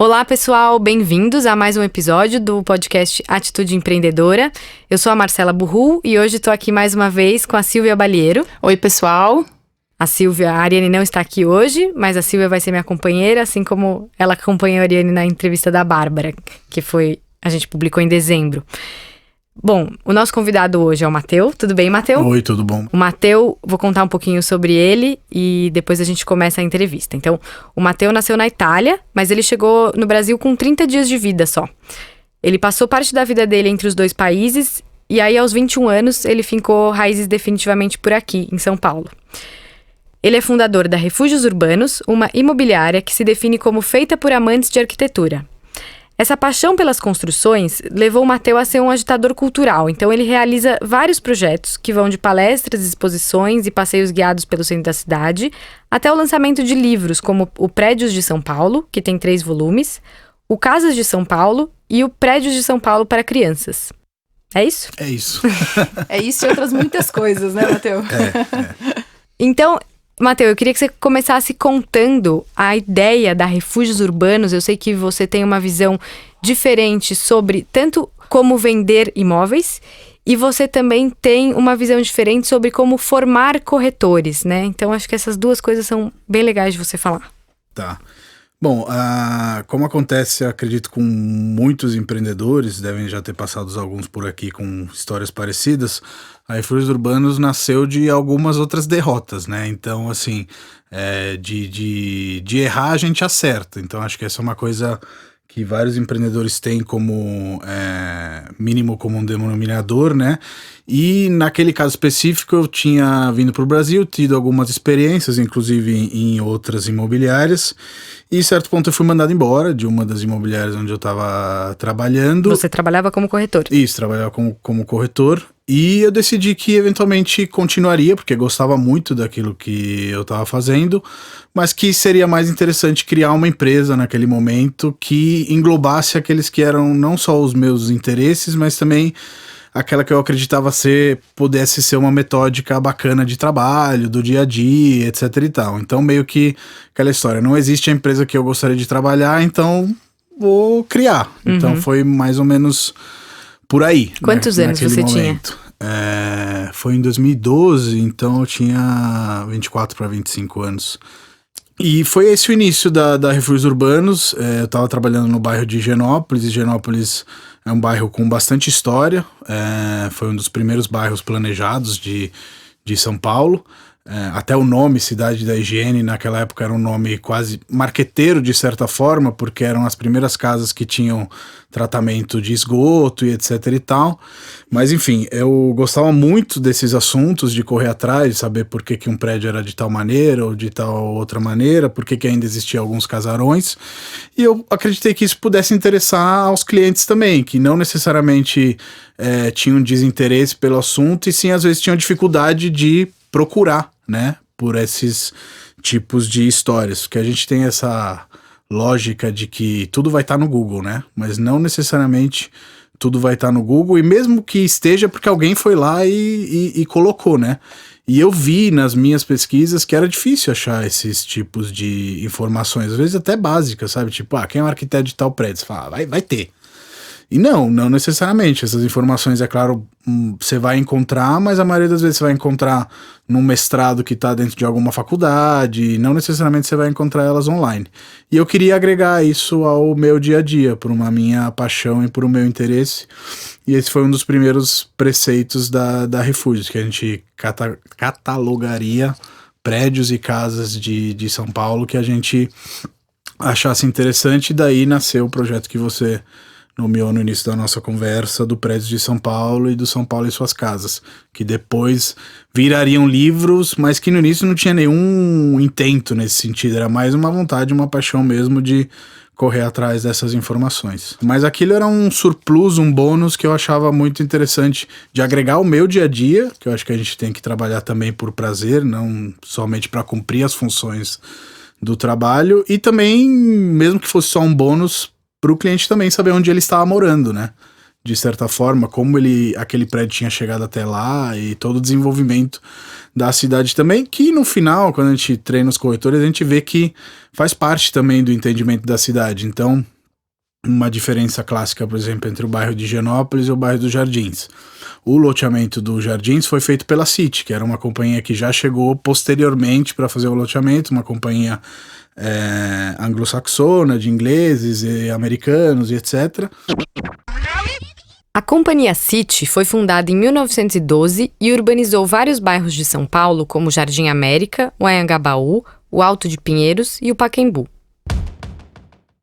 Olá, pessoal, bem-vindos a mais um episódio do podcast Atitude Empreendedora. Eu sou a Marcela Burru e hoje estou aqui mais uma vez com a Silvia Balieiro. Oi, pessoal. A Ariane não está aqui hoje, mas a Silvia vai ser minha companheira, assim como ela acompanhou a Ariane na entrevista da Bárbara, que a gente publicou em dezembro. Bom, o nosso convidado hoje é o Matteo. Tudo bem, Matteo? Oi, tudo bom? O Matteo, vou contar um pouquinho sobre ele e depois a gente começa a entrevista. Então, o Matteo nasceu na Itália, mas ele chegou no Brasil com 30 dias de vida só. Ele passou parte da vida dele entre os dois países e aí, aos 21 anos, ele fincou raízes definitivamente por aqui, em São Paulo. Ele é fundador da Refúgios Urbanos, uma imobiliária que se define como feita por amantes de arquitetura. Essa paixão pelas construções levou o Matteo a ser um agitador cultural, então ele realiza vários projetos que vão de palestras, exposições e passeios guiados pelo centro da cidade, até o lançamento de livros como o Prédios de São Paulo, que tem 3 volumes, o Casas de São Paulo e o Prédios de São Paulo para crianças. É isso? É isso. É isso e outras muitas coisas, né, Matteo? Então, Matteo, eu queria que você começasse contando a ideia da Refúgios Urbanos. Eu sei que você tem uma visão diferente sobre tanto como vender imóveis e você também tem uma visão diferente sobre como formar corretores, né? Então, acho que essas duas coisas são bem legais de você falar. Tá. Bom, como acontece, acredito, com muitos empreendedores, devem já ter passado alguns por aqui com histórias parecidas, a Refúgios Urbanos nasceu de algumas outras derrotas, né? Então, assim, de errar a gente acerta. Então, acho que essa é uma coisa que vários empreendedores têm como mínimo comum denominador, né? E naquele caso específico eu tinha vindo para o Brasil, tido algumas experiências, inclusive em outras imobiliárias, e em certo ponto eu fui mandado embora de uma das imobiliárias onde eu estava trabalhando. Você trabalhava como corretor? Isso, trabalhava como corretor. E eu decidi que eventualmente continuaria, porque gostava muito daquilo que eu estava fazendo, mas que seria mais interessante criar uma empresa naquele momento que englobasse aqueles que eram não só os meus interesses, mas também aquela que eu acreditava pudesse ser uma metódica bacana de trabalho, do dia a dia, etc e tal. Então meio que aquela história, não existe a empresa que eu gostaria de trabalhar, então vou criar. Uhum. Então foi mais ou menos por aí. Quantos anos você momento. Tinha? Foi em 2012, então eu tinha 24 para 25 anos. E foi esse o início da Refúgios Urbanos. Eu estava trabalhando no bairro de Higienópolis. Higienópolis é um bairro com bastante história. Foi um dos primeiros bairros planejados de São Paulo. Até o nome Cidade da Higiene naquela época era um nome quase marqueteiro de certa forma, porque eram as primeiras casas que tinham tratamento de esgoto e etc e tal. Mas enfim, eu gostava muito desses assuntos, de correr atrás, de saber por que um prédio era de tal maneira ou de tal outra maneira, por que ainda existiam alguns casarões, e eu acreditei que isso pudesse interessar aos clientes também, que não necessariamente tinham desinteresse pelo assunto, e sim às vezes tinham dificuldade de procurar, né, por esses tipos de histórias, porque a gente tem essa lógica de que tudo vai estar no Google, né, mas não necessariamente tudo vai estar no Google, e mesmo que esteja porque alguém foi lá e colocou, né, e eu vi nas minhas pesquisas que era difícil achar esses tipos de informações, às vezes até básicas, sabe, tipo, quem é o arquiteto de tal prédio? Você fala, vai ter. E não necessariamente. Essas informações, é claro, você vai encontrar, mas a maioria das vezes você vai encontrar num mestrado que está dentro de alguma faculdade, e não necessariamente você vai encontrar elas online. E eu queria agregar isso ao meu dia a dia, por uma minha paixão e por um meu interesse. E esse foi um dos primeiros preceitos da Refúgios, que a gente catalogaria prédios e casas de São Paulo que a gente achasse interessante, e daí nasceu o projeto que você nomeou no início da nossa conversa, do Prédios de São Paulo e do São Paulo e Suas Casas, que depois virariam livros, mas que no início não tinha nenhum intento nesse sentido, era mais uma vontade, uma paixão mesmo de correr atrás dessas informações. Mas aquilo era um surplus, um bônus que eu achava muito interessante de agregar ao meu dia a dia, que eu acho que a gente tem que trabalhar também por prazer, não somente para cumprir as funções do trabalho, e também, mesmo que fosse só um bônus, para o cliente também saber onde ele estava morando, né? de certa forma, como aquele prédio tinha chegado até lá e todo o desenvolvimento da cidade também, que no final, quando a gente treina os corretores, a gente vê que faz parte também do entendimento da cidade. Então, uma diferença clássica, por exemplo, entre o bairro de Higienópolis e o bairro dos Jardins. O loteamento dos Jardins foi feito pela City, que era uma companhia que já chegou posteriormente para fazer o loteamento, uma companhia anglo-saxona, de ingleses e americanos e etc. A Companhia City foi fundada em 1912 e urbanizou vários bairros de São Paulo, como Jardim América, o Anhangabaú, o Alto de Pinheiros e o Pacaembu.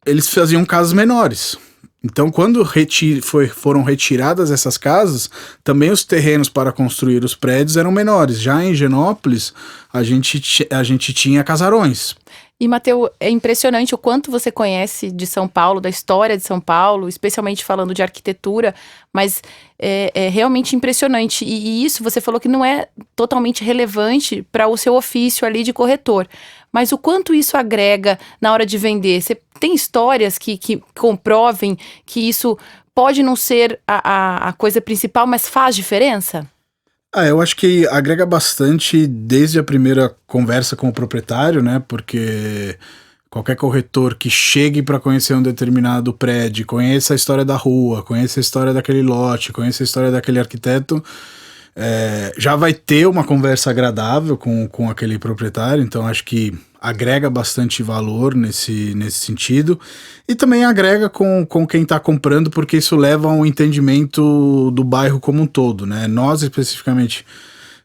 Eles faziam casas menores. Então, quando foram retiradas essas casas, também os terrenos para construir os prédios eram menores. Já em Higienópolis, a gente tinha casarões. E, Matheus, é impressionante o quanto você conhece de São Paulo, da história de São Paulo, especialmente falando de arquitetura, mas é realmente impressionante. E isso você falou que não é totalmente relevante para o seu ofício ali de corretor. Mas o quanto isso agrega na hora de vender? Você tem histórias que comprovem que isso pode não ser a coisa principal, mas faz diferença? Eu acho que agrega bastante desde a primeira conversa com o proprietário, né? Porque qualquer corretor que chegue para conhecer um determinado prédio, conheça a história da rua, conheça a história daquele lote, conheça a história daquele arquiteto, já vai ter uma conversa agradável com aquele proprietário. Então acho que agrega bastante valor nesse sentido, e também agrega com quem está comprando, porque isso leva a um entendimento do bairro como um todo, né? Nós, especificamente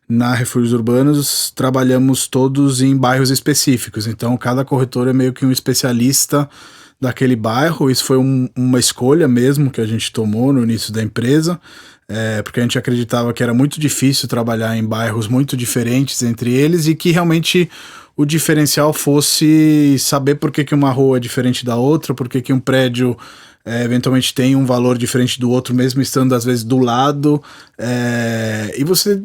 na Refúgios Urbanos, trabalhamos todos em bairros específicos, então cada corretor é meio que um especialista daquele bairro. Isso foi uma escolha mesmo que a gente tomou no início da empresa, porque a gente acreditava que era muito difícil trabalhar em bairros muito diferentes entre eles, e que realmente o diferencial fosse saber por que uma rua é diferente da outra, por que um prédio eventualmente tem um valor diferente do outro, mesmo estando às vezes do lado, e você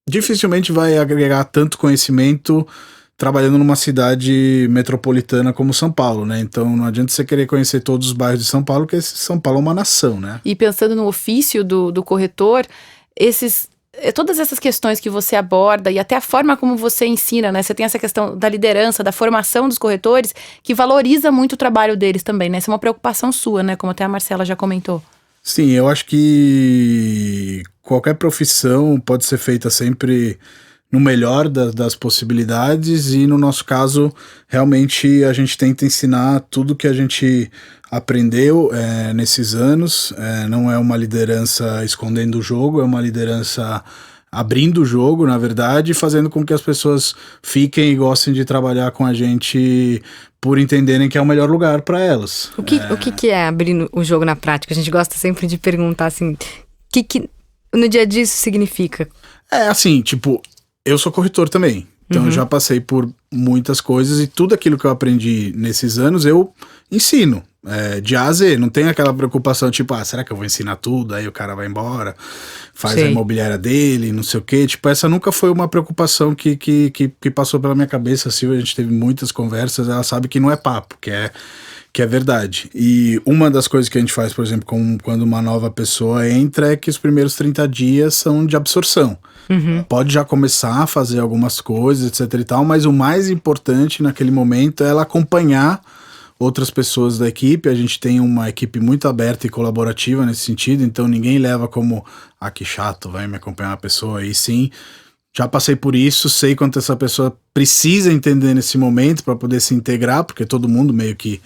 dificilmente vai agregar tanto conhecimento trabalhando numa cidade metropolitana como São Paulo, né? Então não adianta você querer conhecer todos os bairros de São Paulo, porque São Paulo é uma nação, né? E pensando no ofício do corretor, todas essas questões que você aborda e até a forma como você ensina, né? Você tem essa questão da liderança, da formação dos corretores, que valoriza muito o trabalho deles também, né? Isso é uma preocupação sua, né? Como até a Marcela já comentou. Sim, eu acho que qualquer profissão pode ser feita sempre no melhor das possibilidades, e no nosso caso, realmente a gente tenta ensinar tudo que a gente aprendeu nesses anos. Não é uma liderança escondendo o jogo, é uma liderança abrindo o jogo, na verdade, fazendo com que as pessoas fiquem e gostem de trabalhar com a gente por entenderem que é o melhor lugar para elas. O que é abrir o jogo na prática? A gente gosta sempre de perguntar assim, o que no dia a dia isso significa? Assim, tipo, eu sou corretor também, então eu já passei por muitas coisas, e tudo aquilo que eu aprendi nesses anos eu ensino, de A a Z. Não tem aquela preocupação tipo, será que eu vou ensinar tudo? Aí o cara vai embora, faz a imobiliária dele, não sei o quê. Tipo, essa nunca foi uma preocupação que passou pela minha cabeça. A gente teve muitas conversas, ela sabe que não é papo, que é verdade. E uma das coisas que a gente faz, por exemplo, quando uma nova pessoa entra, é que os primeiros 30 dias são de absorção. Pode já começar a fazer algumas coisas, etc e tal, mas o mais importante naquele momento é ela acompanhar outras pessoas da equipe. A gente tem uma equipe muito aberta e colaborativa nesse sentido, então ninguém leva como, que chato, vai me acompanhar uma pessoa aí. Sim, já passei por isso, sei quanto essa pessoa precisa entender nesse momento para poder se integrar, porque todo mundo meio que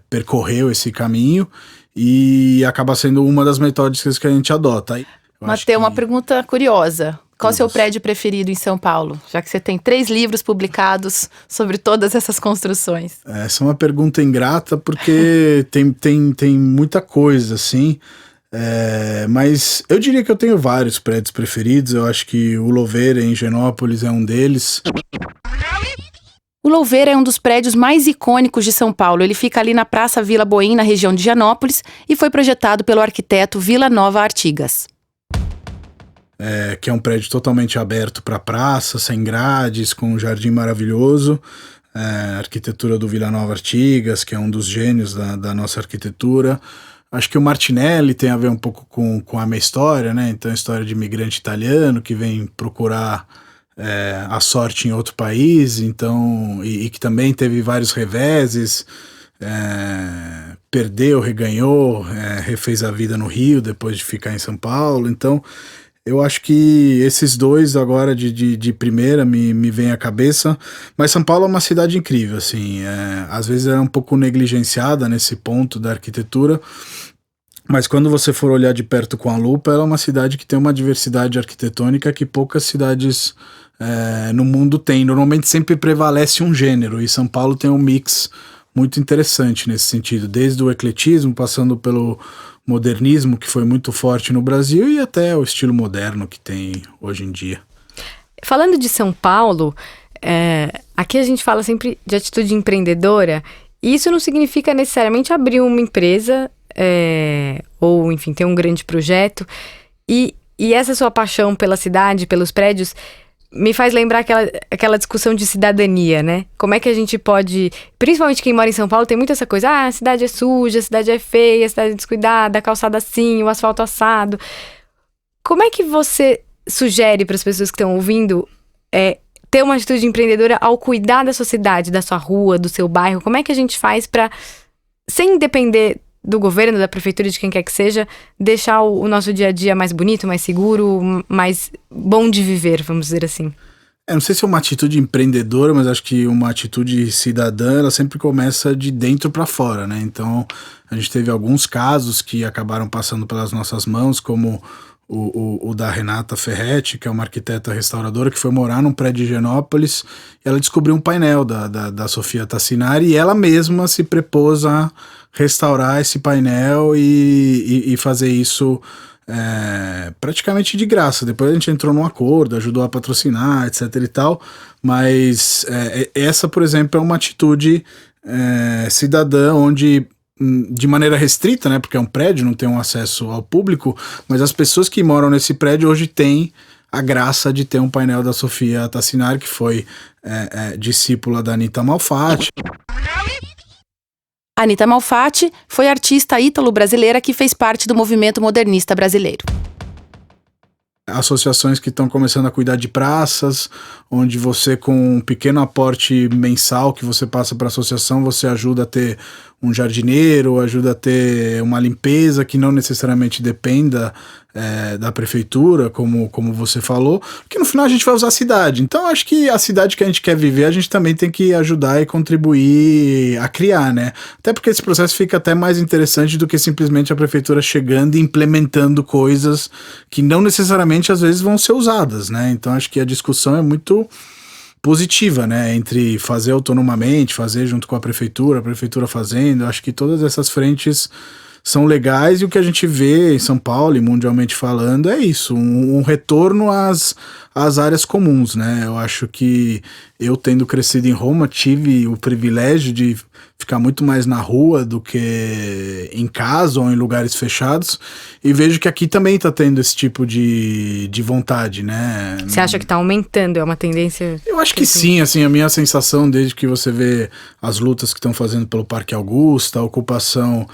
percorreu esse caminho, e acaba sendo uma das metódicas que a gente adota. Matheus, uma pergunta curiosa. Qual o seu prédio preferido em São Paulo? Já que você tem 3 livros publicados sobre todas essas construções. Essa é uma pergunta ingrata, porque tem muita coisa, assim. Mas eu diria que eu tenho vários prédios preferidos. Eu acho que o Louveira, em Higienópolis, é um deles. O Louveira é um dos prédios mais icônicos de São Paulo. Ele fica ali na Praça Vila Boim, na região de Higienópolis, e foi projetado pelo arquiteto Vila Nova Artigas. Que é um prédio totalmente aberto para praça, sem grades, com um jardim maravilhoso. A arquitetura do Vila Nova Artigas, que é um dos gênios da nossa arquitetura. Acho que o Martinelli tem a ver um pouco com a minha história, né? Então, a história de imigrante italiano que vem procurar a sorte em outro país, então, e que também teve vários reveses, perdeu, reganhou, refez a vida no Rio depois de ficar em São Paulo. Então, eu acho que esses dois agora de primeira me vem à cabeça, mas São Paulo é uma cidade incrível, assim, às vezes é um pouco negligenciada nesse ponto da arquitetura, mas quando você for olhar de perto com a lupa, ela é uma cidade que tem uma diversidade arquitetônica que poucas cidades no mundo têm. Normalmente sempre prevalece um gênero, e São Paulo tem um mix muito interessante nesse sentido, desde o ecletismo, passando pelo modernismo, que foi muito forte no Brasil, e até o estilo moderno que tem hoje em dia. Falando de São Paulo, aqui a gente fala sempre de atitude empreendedora, e isso não significa necessariamente abrir uma empresa, ou enfim, ter um grande projeto, e essa sua paixão pela cidade, pelos prédios, me faz lembrar aquela discussão de cidadania, né? Como é que a gente pode... Principalmente quem mora em São Paulo tem muito essa coisa. A cidade é suja, a cidade é feia, a cidade é descuidada, a calçada assim, o asfalto assado. Como é que você sugere para as pessoas que estão ouvindo ter uma atitude empreendedora ao cuidar da sua cidade, da sua rua, do seu bairro? Como é que a gente faz para, sem depender do governo, da prefeitura, de quem quer que seja, deixar o nosso dia a dia mais bonito, mais seguro, mais bom de viver, vamos dizer assim? Não sei se é uma atitude empreendedora, mas acho que uma atitude cidadã, ela sempre começa de dentro para fora, né? Então, a gente teve alguns casos que acabaram passando pelas nossas mãos, como o da Renata Ferretti, que é uma arquiteta restauradora, que foi morar num prédio de Higienópolis, e ela descobriu um painel da Sofia Tassinari, e ela mesma se prepôs a restaurar esse painel e fazer isso praticamente de graça. Depois a gente entrou num acordo, ajudou a patrocinar, etc e tal, mas essa, por exemplo, é uma atitude cidadã, onde de maneira restrita, né, porque é um prédio, não tem um acesso ao público, mas as pessoas que moram nesse prédio hoje têm a graça de ter um painel da Sofia Tassinari, que foi discípula da Anita Malfatti. Anita Malfatti foi artista ítalo-brasileira que fez parte do movimento modernista brasileiro. Associações que estão começando a cuidar de praças, onde você, com um pequeno aporte mensal que você passa para a associação, você ajuda a ter um jardineiro, ajuda a ter uma limpeza que não necessariamente dependa da prefeitura, como você falou, que no final a gente vai usar a cidade. Então acho que a cidade que a gente quer viver, a gente também tem que ajudar e contribuir a criar, né? Até porque esse processo fica até mais interessante do que simplesmente a prefeitura chegando e implementando coisas que não necessariamente às vezes vão ser usadas, né? Então acho que a discussão é muito positiva, né, entre fazer autonomamente, fazer junto com a prefeitura fazendo. Acho que todas essas frentes são legais, e o que a gente vê em São Paulo e mundialmente falando é isso, um retorno às áreas comuns, né? Eu acho que eu, tendo crescido em Roma, tive o privilégio de ficar muito mais na rua do que em casa ou em lugares fechados, e vejo que aqui também está tendo esse tipo de vontade, né? Você acha que está aumentando? É uma tendência? Eu acho que sim, assim, a minha sensação, desde que você vê as lutas que estão fazendo pelo Parque Augusta, a ocupação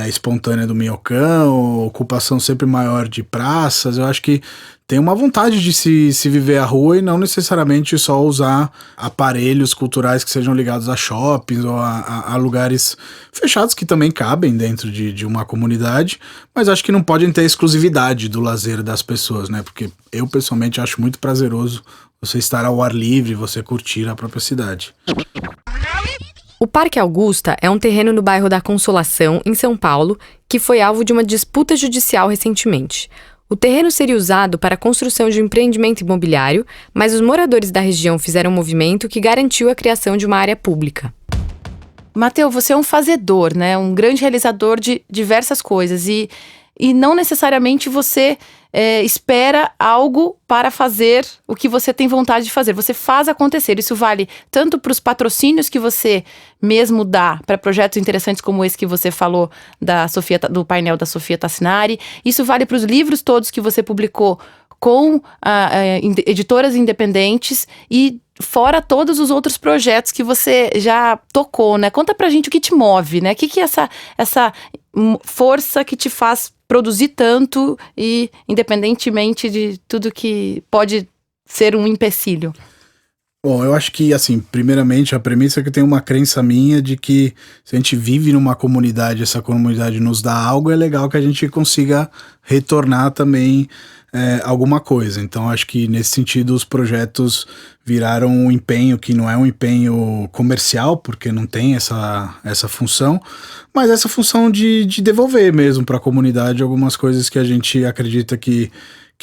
espontânea do Minhocão, ocupação sempre maior de praças, eu acho que tem uma vontade de se viver a rua e não necessariamente só usar aparelhos culturais que sejam ligados a shoppings ou a lugares fechados, que também cabem dentro de uma comunidade, mas acho que não podem ter exclusividade do lazer das pessoas, né? Porque eu pessoalmente acho muito prazeroso você estar ao ar livre, você curtir a própria cidade. O Parque Augusta é um terreno no bairro da Consolação, em São Paulo, que foi alvo de uma disputa judicial recentemente. O terreno seria usado para a construção de um empreendimento imobiliário, mas os moradores da região fizeram um movimento que garantiu a criação de uma área pública. Mateu, você é um fazedor, né? Um grande realizador de diversas coisas, e não necessariamente você espera algo para fazer o que você tem vontade de fazer. Você faz acontecer. Isso vale tanto para os patrocínios que você mesmo dá para projetos interessantes como esse que você falou do painel da Sofia Tassinari. Isso vale para os livros todos que você publicou com editoras independentes, e fora todos os outros projetos que você já tocou, né? Conta pra gente o que te move, né? O que essa força que te faz produzir tanto e independentemente de tudo que pode ser um empecilho? Bom, eu acho que, assim, primeiramente, a premissa é que eu tenho uma crença minha de que se a gente vive numa comunidade, essa comunidade nos dá algo, é legal que a gente consiga retornar também alguma coisa. Então, acho que, nesse sentido, os projetos viraram um empenho que não é um empenho comercial, porque não tem essa função, mas essa função de devolver mesmo para a comunidade algumas coisas que a gente acredita que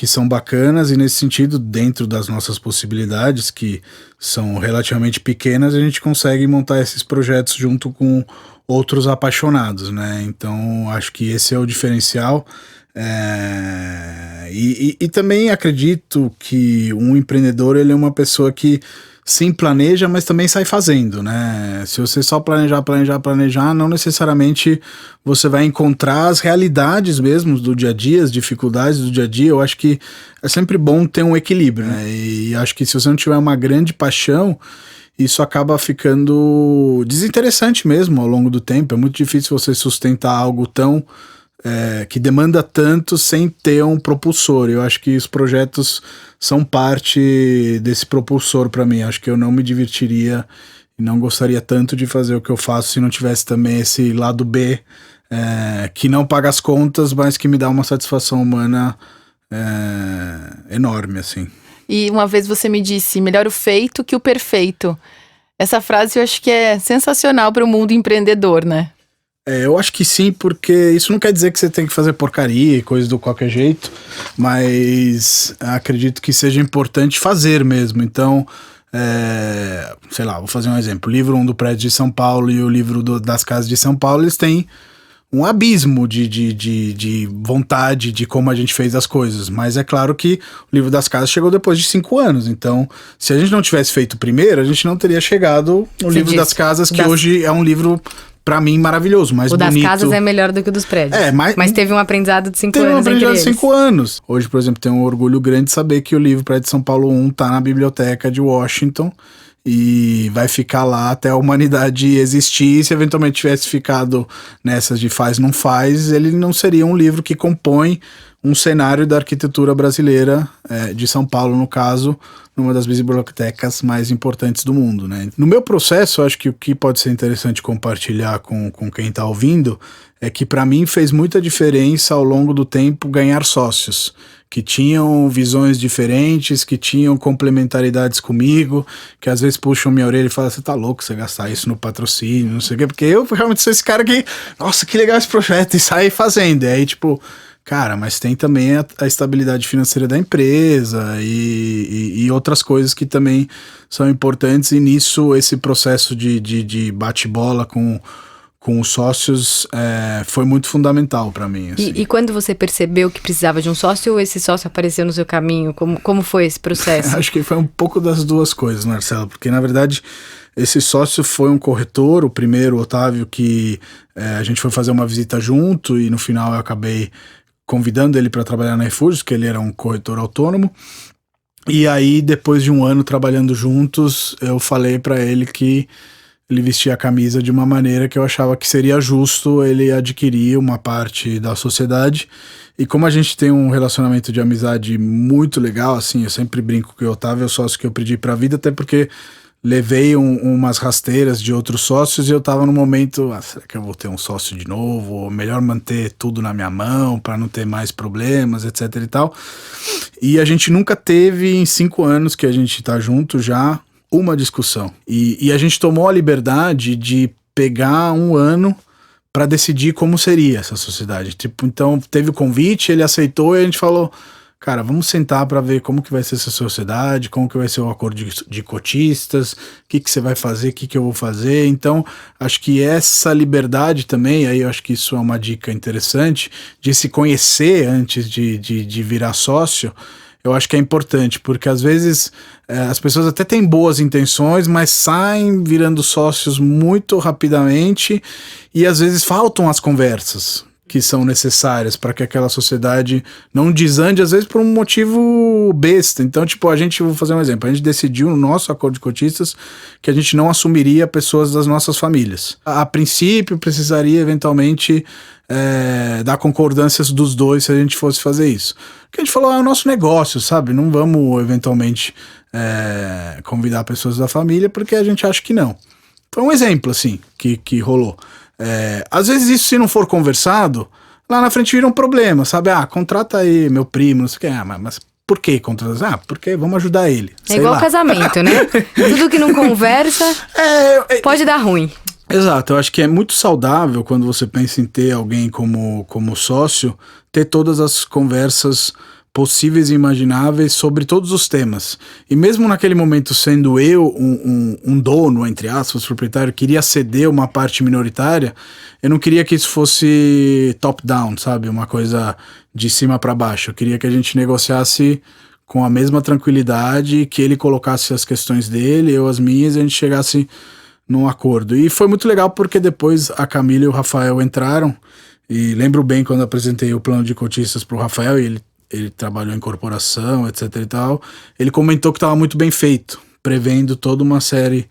são bacanas, e nesse sentido, dentro das nossas possibilidades, que são relativamente pequenas, a gente consegue montar esses projetos junto com outros apaixonados, né? Então, acho que esse é o diferencial. E também acredito que um empreendedor, ele é uma pessoa que sim planeja, mas também sai fazendo, né? Se você só planejar, não necessariamente você vai encontrar as realidades mesmo do dia a dia, as dificuldades do dia a dia. Eu acho que é sempre bom ter um equilíbrio, né? E acho que se você não tiver uma grande paixão, isso acaba ficando desinteressante mesmo ao longo do tempo. É muito difícil você sustentar algo tão que demanda tanto sem ter um propulsor. Eu acho que os projetos são parte desse propulsor para mim. Acho que eu não me divertiria e não gostaria tanto de fazer o que eu faço se não tivesse também esse lado B, que não paga as contas, mas que me dá uma satisfação humana enorme, assim. E uma vez você me disse, melhor o feito que o perfeito. Essa frase eu acho que é sensacional para o mundo empreendedor, né? Eu acho que sim, porque isso não quer dizer que você tem que fazer porcaria e coisa do qualquer jeito, mas acredito que seja importante fazer mesmo. Então, sei lá, vou fazer um exemplo. O livro 1 do Prédio de São Paulo e o livro das Casas de São Paulo, eles têm um abismo de vontade de como a gente fez as coisas. Mas é claro que o livro das casas chegou depois de 5 anos. Então, se a gente não tivesse feito primeiro, a gente não teria chegado no livro das casas, que hoje é um livro, pra mim, maravilhoso, mais bonito. O das casas é melhor do que o dos prédios. Mas teve um aprendizado de 5 anos. Teve um aprendizado de 5 anos. Hoje, por exemplo, tenho um orgulho grande de saber que o livro Prédio de São Paulo 1 tá na biblioteca de Washington e vai ficar lá até a humanidade existir. Se eventualmente tivesse ficado nessas de faz, não faz, ele não seria um livro que compõe um cenário da arquitetura brasileira, de São Paulo, no caso, numa das bibliotecas mais importantes do mundo, né? No meu processo, acho que o que pode ser interessante compartilhar com quem está ouvindo é que para mim fez muita diferença ao longo do tempo ganhar sócios que tinham visões diferentes, que tinham complementaridades comigo, que às vezes puxam minha orelha e falam, você tá louco você gastar isso no patrocínio, não sei o quê, porque eu realmente sou esse cara que, nossa, que legal esse projeto, e sai fazendo. E aí, tipo, cara, mas tem também a estabilidade financeira da empresa e outras coisas que também são importantes, e nisso esse processo de bate-bola com os sócios foi muito fundamental para mim. Assim. E quando você percebeu que precisava de um sócio, ou esse sócio apareceu no seu caminho? Como foi esse processo? Acho que foi um pouco das duas coisas, Marcelo, porque na verdade esse sócio foi um corretor, o primeiro, o Otávio, que a gente foi fazer uma visita junto e no final eu acabei convidando ele para trabalhar na Refúgios, que ele era um corretor autônomo. E aí, depois de um ano trabalhando juntos, eu falei para ele que ele vestia a camisa de uma maneira que eu achava que seria justo ele adquirir uma parte da sociedade. E como a gente tem um relacionamento de amizade muito legal, assim, eu sempre brinco que o Otávio é o sócio que eu pedi pra vida, até porque levei umas rasteiras de outros sócios e eu tava no momento, será que eu vou ter um sócio de novo? Ou melhor manter tudo na minha mão para não ter mais problemas, etc e tal. E a gente nunca teve, em 5 anos que a gente tá junto já, uma discussão. E a gente tomou a liberdade de pegar um ano para decidir como seria essa sociedade. Tipo, então teve o convite, ele aceitou e a gente falou, cara, vamos sentar para ver como que vai ser essa sociedade, como que vai ser o acordo de cotistas, o que você vai fazer, o que eu vou fazer. Então, acho que essa liberdade também, aí eu acho que isso é uma dica interessante, de se conhecer antes de virar sócio, eu acho que é importante, porque às vezes as pessoas até têm boas intenções, mas saem virando sócios muito rapidamente e às vezes faltam as conversas. que são necessárias para que aquela sociedade não desande, às vezes por um motivo besta. Então, tipo, vou fazer um exemplo, a gente decidiu no nosso acordo de cotistas que a gente não assumiria pessoas das nossas famílias. A princípio, precisaria eventualmente dar concordâncias dos dois se a gente fosse fazer isso. O que a gente falou é o nosso negócio, sabe? Não vamos eventualmente convidar pessoas da família porque a gente acha que não. Foi um exemplo, assim, que rolou. Às vezes isso, se não for conversado, lá na frente vira um problema, sabe? Contrata aí meu primo, não sei o que. Mas por que contratar? Porque vamos ajudar ele. É igual casamento, né? Tudo que não conversa pode dar ruim. Exato, eu acho que é muito saudável quando você pensa em ter alguém como sócio, ter todas as conversas possíveis e imagináveis sobre todos os temas. E mesmo naquele momento, sendo eu um dono, entre aspas, proprietário, queria ceder uma parte minoritária, eu não queria que isso fosse top-down, sabe? Uma coisa de cima para baixo. Eu queria que a gente negociasse com a mesma tranquilidade, que ele colocasse as questões dele, eu as minhas, e a gente chegasse num acordo. E foi muito legal porque depois a Camila e o Rafael entraram, e lembro bem quando apresentei o plano de cotistas para o Rafael, e ele trabalhou em corporação, etc e tal, ele comentou que estava muito bem feito, prevendo toda uma série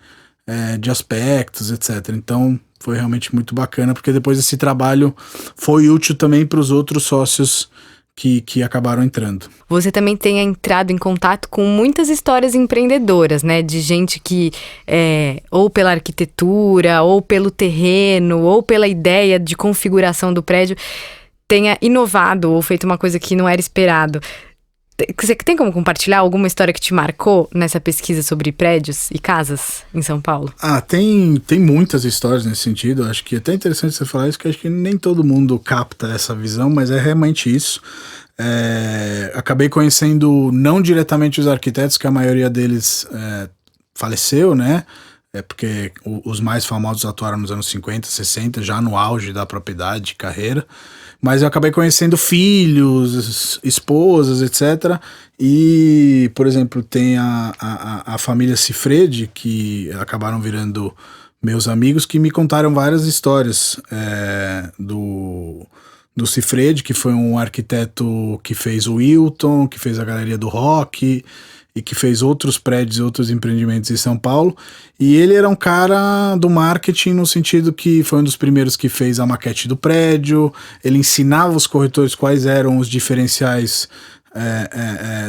de aspectos, etc. Então foi realmente muito bacana, porque depois esse trabalho foi útil também para os outros sócios que acabaram entrando. Você também tem entrado em contato com muitas histórias empreendedoras, né? De gente que, ou pela arquitetura, ou pelo terreno, ou pela ideia de configuração do prédio, tenha inovado ou feito uma coisa que não era esperado. Você tem como compartilhar alguma história que te marcou nessa pesquisa sobre prédios e casas em São Paulo? Tem muitas histórias nesse sentido. Acho que é até interessante você falar isso, que acho que nem todo mundo capta essa visão, mas é realmente isso. Acabei conhecendo não diretamente os arquitetos, que a maioria deles faleceu, né? Porque os mais famosos atuaram nos anos 50, 60, já no auge da propriedade, de carreira. Mas eu acabei conhecendo filhos, esposas, etc. E, por exemplo, tem a família Cifredi, que acabaram virando meus amigos, que me contaram várias histórias do Cifredi, que foi um arquiteto que fez o Hilton, que fez a Galeria do Rock e que fez outros prédios e outros empreendimentos em São Paulo. E ele era um cara do marketing no sentido que foi um dos primeiros que fez a maquete do prédio, ele ensinava os corretores quais eram os diferenciais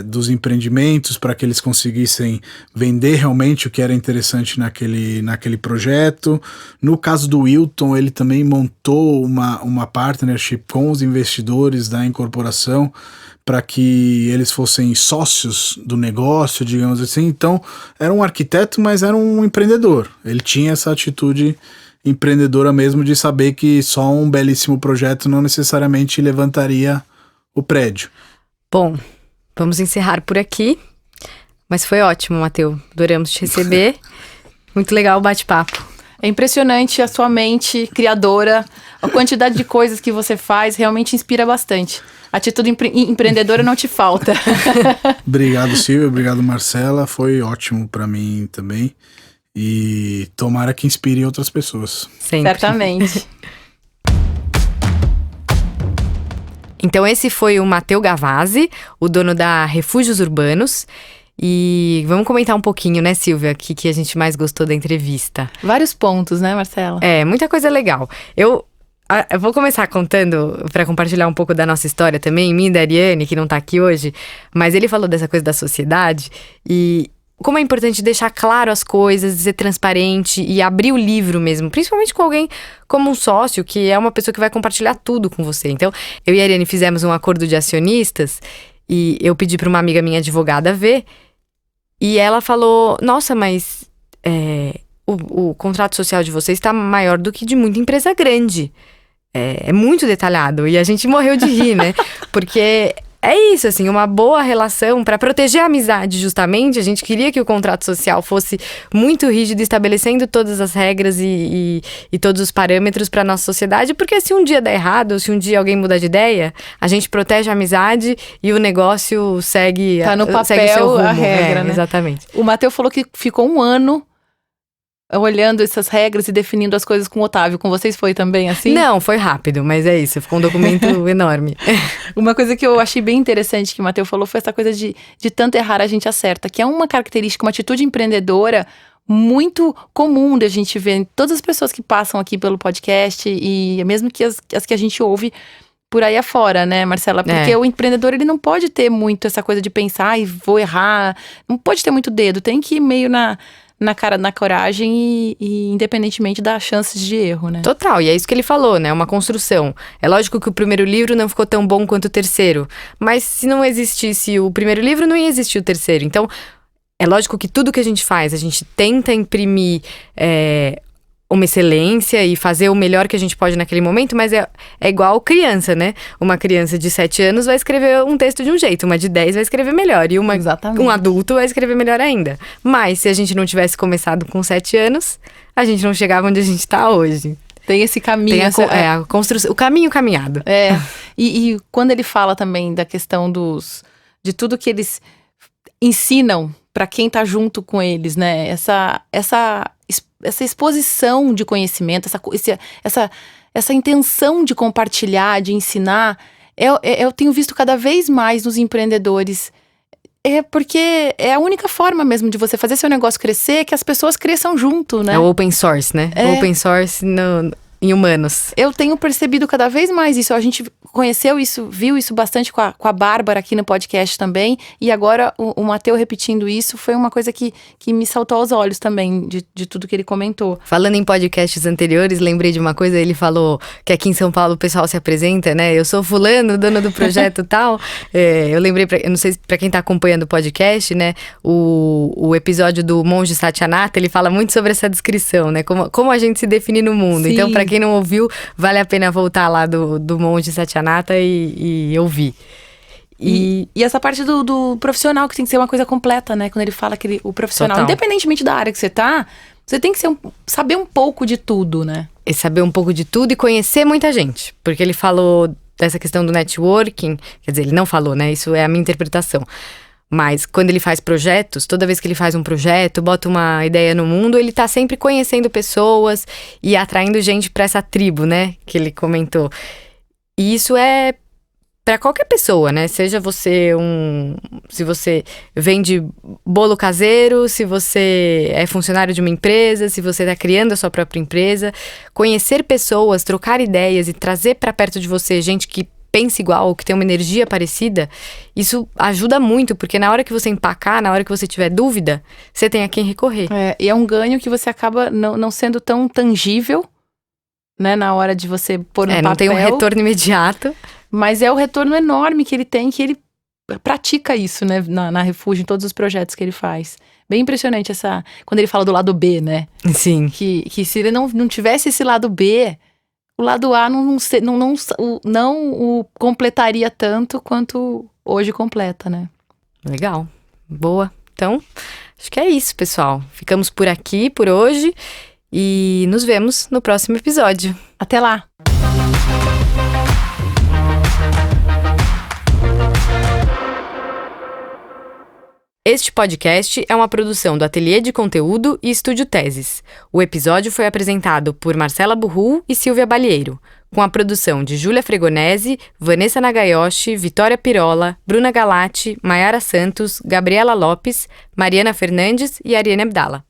dos empreendimentos para que eles conseguissem vender realmente o que era interessante naquele projeto. No caso do Hilton, ele também montou uma partnership com os investidores da incorporação para que eles fossem sócios do negócio, digamos assim. Então, era um arquiteto, mas era um empreendedor. Ele tinha essa atitude empreendedora mesmo de saber que só um belíssimo projeto não necessariamente levantaria o prédio. Bom, vamos encerrar por aqui, mas foi ótimo, Matheus. Adoramos te receber. Muito legal o bate-papo. É impressionante a sua mente criadora, a quantidade de coisas que você faz realmente inspira bastante. A atitude empreendedora não te falta. Obrigado, Silvia. Obrigado, Marcela. Foi ótimo para mim também. E tomara que inspire outras pessoas. Sempre. Certamente. Então esse foi o Matheus Gavazzi, o dono da Refúgios Urbanos. E vamos comentar um pouquinho, né, Silvia, o que a gente mais gostou da entrevista. Vários pontos, né, Marcela? Muita coisa legal. Eu vou começar contando, para compartilhar um pouco da nossa história também, minha e da Ariane, que não tá aqui hoje, mas ele falou dessa coisa da sociedade e como é importante deixar claro as coisas, ser transparente e abrir o livro mesmo, principalmente com alguém como um sócio, que é uma pessoa que vai compartilhar tudo com você. Então, eu e a Ariane fizemos um acordo de acionistas e eu pedi para uma amiga minha advogada ver e ela falou, nossa, mas o contrato social de vocês está maior do que de muita empresa grande. É muito detalhado e a gente morreu de rir, né? Porque é isso, assim, uma boa relação para proteger a amizade, justamente. A gente queria que o contrato social fosse muito rígido, estabelecendo todas as regras e todos os parâmetros para nossa sociedade, porque se um dia der errado, ou se um dia alguém mudar de ideia, a gente protege a amizade e o negócio segue, tá no papel segue seu rumo. a regra, né? Exatamente. O Matheus falou que ficou um ano olhando essas regras e definindo as coisas com o Otávio. Com vocês foi também assim? Não, foi rápido, mas é isso. Ficou um documento enorme. Uma coisa que eu achei bem interessante que o Matheus falou foi essa coisa de tanto errar a gente acerta, que é uma característica, uma atitude empreendedora muito comum da gente ver em todas as pessoas que passam aqui pelo podcast e mesmo que as que a gente ouve por aí afora, né, Marcela? Porque o empreendedor, ele não pode ter muito essa coisa de pensar, vou errar. Não pode ter muito dedo, tem que ir meio na coragem e independentemente das chances de erro, né? Total, e é isso que ele falou, né? Uma construção. É lógico que o primeiro livro não ficou tão bom quanto o terceiro, mas se não existisse o primeiro livro, não ia existir o terceiro. Então, é lógico que tudo que a gente faz, a gente tenta imprimir uma excelência e fazer o melhor que a gente pode naquele momento, mas é igual criança, né? Uma criança de 7 anos vai escrever um texto de um jeito, uma de 10 vai escrever melhor, e um adulto vai escrever melhor ainda. Mas se a gente não tivesse começado com 7 anos, a gente não chegava onde a gente tá hoje. Tem esse caminho. Tem a construção, o caminho caminhado. E quando ele fala também da questão de tudo que eles ensinam para quem tá junto com eles, né? Essa exposição de conhecimento, essa intenção de compartilhar, de ensinar, eu tenho visto cada vez mais nos empreendedores. Porque é a única forma mesmo de você fazer seu negócio crescer, que as pessoas cresçam junto, né? É o open source, né? Open source em humanos. Eu tenho percebido cada vez mais isso. A gente conheceu isso, viu isso bastante com a Bárbara aqui no podcast também. E agora o Matheus repetindo isso foi uma coisa que me saltou aos olhos também, de tudo que ele comentou. Falando em podcasts anteriores, lembrei de uma coisa. Ele falou que aqui em São Paulo o pessoal se apresenta, né? Eu sou fulano, dono do projeto tal. Eu lembrei, eu não sei pra quem tá acompanhando o podcast, né? O episódio do Monge Satyanartha, ele fala muito sobre essa descrição, né? Como a gente se define no mundo. Sim. Então, pra quem não ouviu, vale a pena voltar lá do Monge Satyanartha e ouvir. E essa parte do profissional, que tem que ser uma coisa completa, né? Quando ele fala que o profissional, Total. Independentemente da área que você tá, você tem que saber um pouco de tudo, né? E saber um pouco de tudo e conhecer muita gente. Porque ele falou dessa questão do networking, quer dizer, ele não falou, né? Isso é a minha interpretação. Mas quando ele faz projetos, toda vez que ele faz um projeto, bota uma ideia no mundo, ele tá sempre conhecendo pessoas e atraindo gente pra essa tribo, né? Que ele comentou. E isso é pra qualquer pessoa, né? Seja você se você vende bolo caseiro, se você é funcionário de uma empresa, se você tá criando a sua própria empresa. Conhecer pessoas, trocar ideias e trazer pra perto de você gente que pensa igual, que tem uma energia parecida, isso ajuda muito, porque na hora que você empacar, na hora que você tiver dúvida, você tem a quem recorrer. E é um ganho que você acaba não sendo tão tangível, né, na hora de você pôr no papel. Não tem um retorno imediato. Mas é o retorno enorme que ele tem, que ele pratica isso, né, na Refúgio, em todos os projetos que ele faz. Bem impressionante quando ele fala do lado B, né? Sim. Que se ele não tivesse esse lado B, o lado A não o completaria tanto quanto hoje completa, né? Legal. Boa. Então, acho que é isso, pessoal. Ficamos por aqui por hoje e nos vemos no próximo episódio. Até lá! Este podcast é uma produção do Ateliê de Conteúdo e Estúdio Teses. O episódio foi apresentado por Marcela Burru e Silvia Balieiro, com a produção de Júlia Fregonese, Vanessa Nagayoshi, Vitória Pirola, Bruna Galati, Maiara Santos, Gabriela Lopes, Mariana Fernandes e Ariane Abdala.